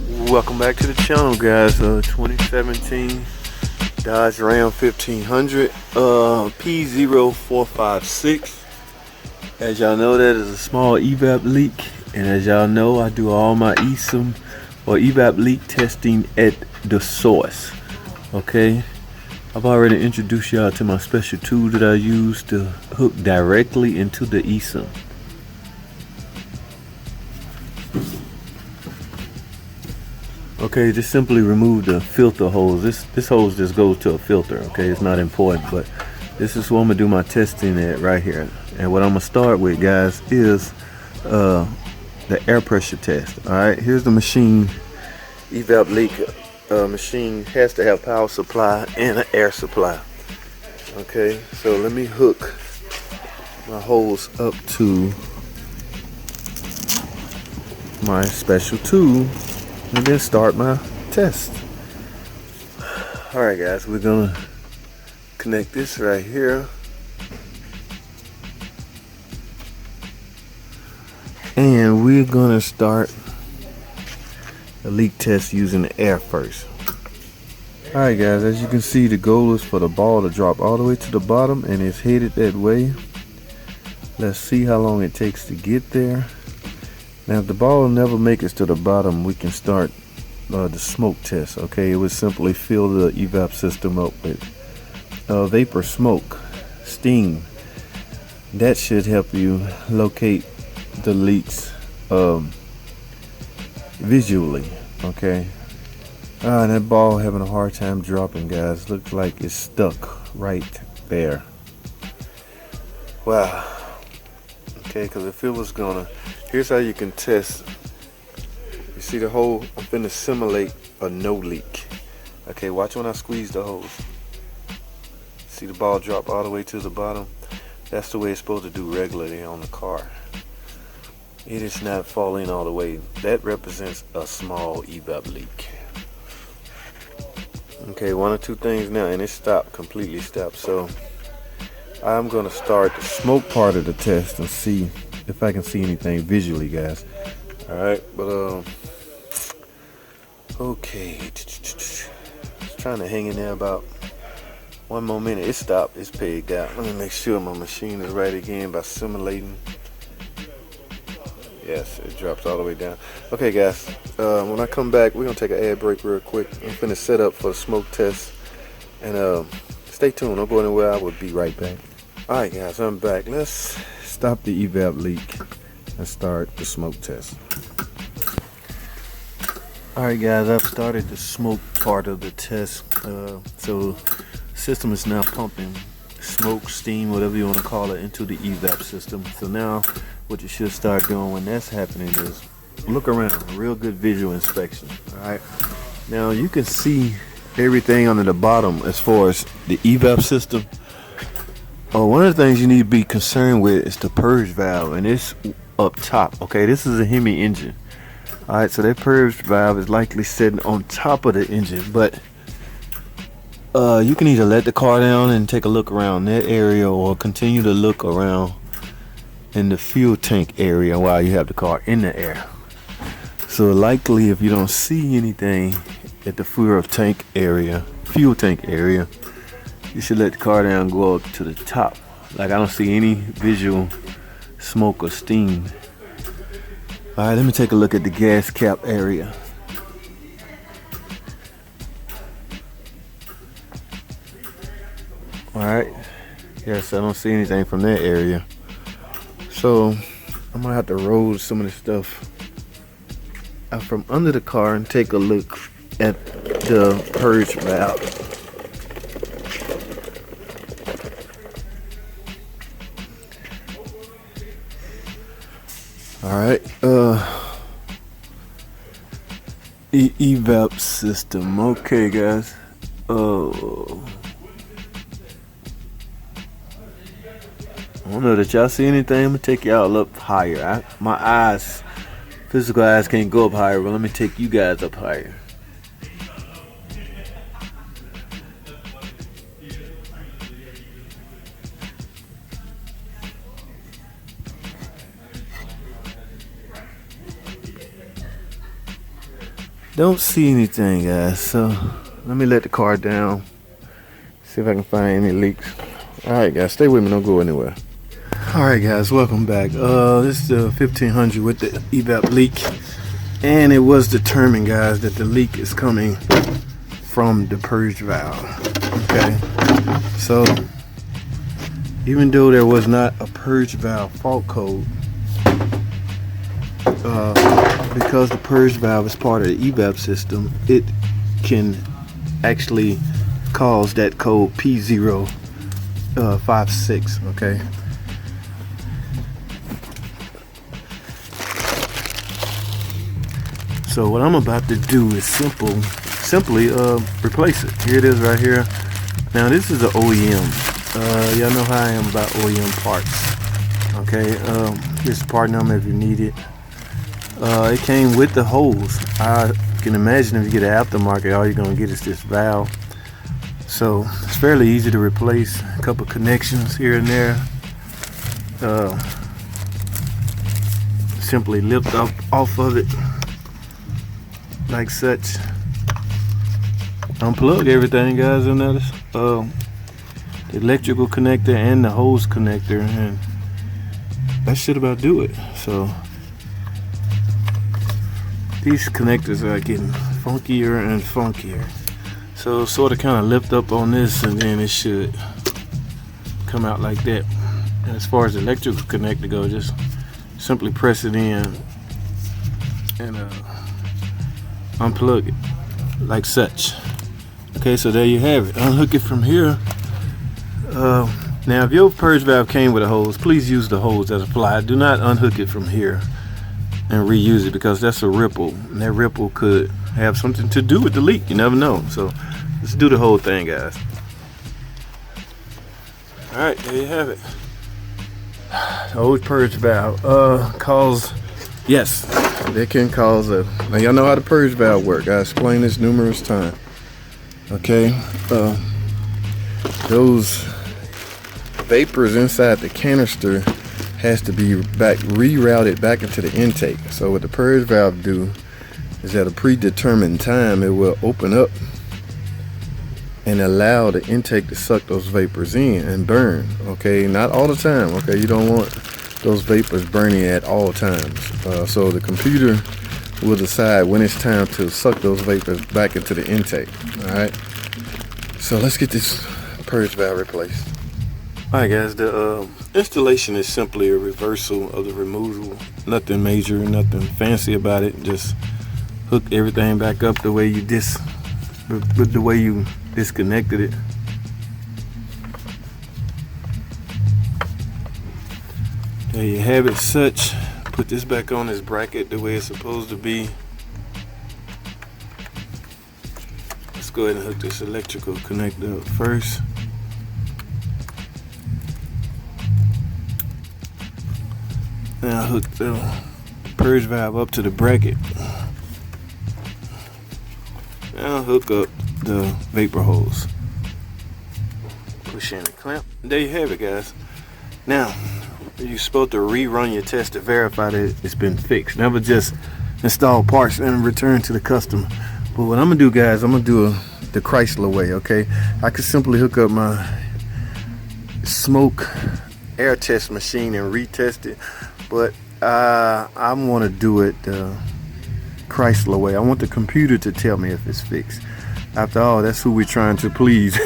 Welcome back to the channel, guys. 2017 Dodge Ram 1500 P0456. As y'all know, that is a small evap leak, and as y'all know, I do all my ESIM or evap leak testing at the source. Okay, I've already introduced y'all to my special tool that I use to hook directly into the ESIM. Okay, just simply remove the filter hose. This hose just goes to a filter. Okay, it's not important, but this is what I'm gonna do my testing at right here. And what I'm gonna start with, guys, is the air pressure test. All right, here's the machine. Evap leak machine has to have power supply and an air supply. Okay, so let me hook my hose up to my special tool and then start my test. Alright, guys, we're gonna connect this right here, and we're gonna start the leak test using the air first. Alright, guys, as you can see, the goal is for the ball to drop all the way to the bottom, and it's headed that way. Let's see how long it takes to get there. Now, if the ball never makes it to the bottom, we can start the smoke test. Okay, it would simply fill the evap system up with vapor smoke, steam. That should help you locate the leaks visually. Okay, and that ball having a hard time dropping, guys. Looks like it's stuck right there. Wow. Okay, because if it was gonna, here's how you can test. You see the hole? I'm finna simulate a no leak. Okay, watch when I squeeze the hose. See the ball drop all the way to the bottom? That's the way it's supposed to do regularly on the car. It is not falling all the way. That represents a small evap leak. Okay, one or two things now, and it stopped, completely stopped. So I'm gonna start the smoke part of the test and see if I can see anything visually, guys. Alright, but okay, just trying to hang in there about 1 more minute. It stopped, it's pegged out. Let me make sure my machine is right again by simulating. Yes, it drops all the way down. Okay, guys, when I come back, we're gonna take an ad break real quick. I'm finna set up for the smoke test, and stay tuned. Don't go anywhere. I will be right back. Alright, guys, I'm back. Let's stop the evap leak and start the smoke test. Alright, guys, I've started the smoke part of the test. So the system is now pumping smoke, steam, whatever you want to call it, into the evap system. So now what you should start doing when that's happening is look around, real good visual inspection. Alright, now you can see everything under the bottom as far as the evap system. One of the things you need to be concerned with is the purge valve, and it's up top. Okay, this is a Hemi engine. Alright, so that purge valve is likely sitting on top of the engine, but you can either let the car down and take a look around that area, or continue to look around in the fuel tank area while you have the car in the air. So likely, if you don't see anything at the fuel tank area, you should let the car down, go up to the top. Like, I don't see any visual smoke or steam. Alright, let me take a look at the gas cap area. Alright, yes, I don't see anything from that area. So I'm gonna have to roll some of the stuff out from under the car and take a look at the purge valve. Alright, evap system. Okay, guys. I don't know that y'all see anything. I'm gonna take y'all up higher. My eyes, physical eyes, can't go up higher, but let me take you guys up higher. Don't see anything, guys. So let me let the car down. See if I can find any leaks. Alright guys, stay with me, don't go anywhere. Alright guys, welcome back. This is the 1500 with the evap leak. And it was determined, guys, that the leak is coming from the purge valve. Okay. So even though there was not a purge valve fault code, because the purge valve is part of the evap system, it can actually cause that code P0456. Okay. So what I'm about to do is simply replace it. Here it is right here. Now this is an OEM. Y'all know how I am about OEM parts. Okay. Here's the part number if you need it. It came with the hose. I can imagine if you get an aftermarket, all you're gonna get is this valve. So it's fairly easy to replace. A couple connections here and there. Simply lift up off of it like such. Unplug everything, guys. And notice the electrical connector and the hose connector, and that should about do it. So these connectors are getting funkier and funkier. So sort of kind of lift up on this, and then it should come out like that. And as far as the electrical connector goes, just simply press it in and unplug it like such. Okay, so there you have it. Unhook it from here. Now if your purge valve came with a hose, please use the hose as applied. Do not unhook it from here and reuse it, because that's a ripple, and that ripple could have something to do with the leak. You never know. So let's do the whole thing, guys. All right, there you have it. The old purge valve yes, they can cause a. Now y'all know how the purge valve work. I explained this numerous times. Okay, those vapors inside the canister has to be rerouted back into the intake. So what the purge valve do is at a predetermined time, it will open up and allow the intake to suck those vapors in and burn. Okay, not all the time. Okay, you don't want those vapors burning at all times. So the computer will decide when it's time to suck those vapors back into the intake. All right, so let's get this purge valve replaced. All right guys, the installation is simply a reversal of the removal. Nothing major, nothing fancy about it. Just hook everything back up the way you disconnected it. There you have it. Such. Put this back on this bracket the way it's supposed to be. Let's go ahead and hook this electrical connector up first. Now hook the purge valve up to the bracket. Now hook up the vapor hose. Push in the clamp. There you have it, guys. Now you're supposed to rerun your test to verify that it's been fixed. Never just install parts and return to the customer. But what I'm gonna do, guys, I'm gonna do the Chrysler way. Okay, I could simply hook up my smoke air test machine and retest it, but I want to do it Chrysler way. I want the computer to tell me if it's fixed. After all, that's who we're trying to please.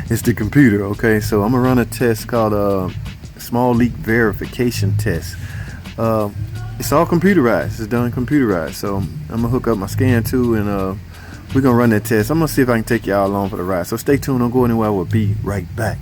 It's the computer. Okay, so I'm gonna run a test called small leak verification test. It's all computerized. It's done computerized. So I'm gonna hook up my scan tool, and we're gonna run that test. I'm gonna see if I can take y'all along for the ride. So stay tuned. Don't go anywhere. We'll be right back.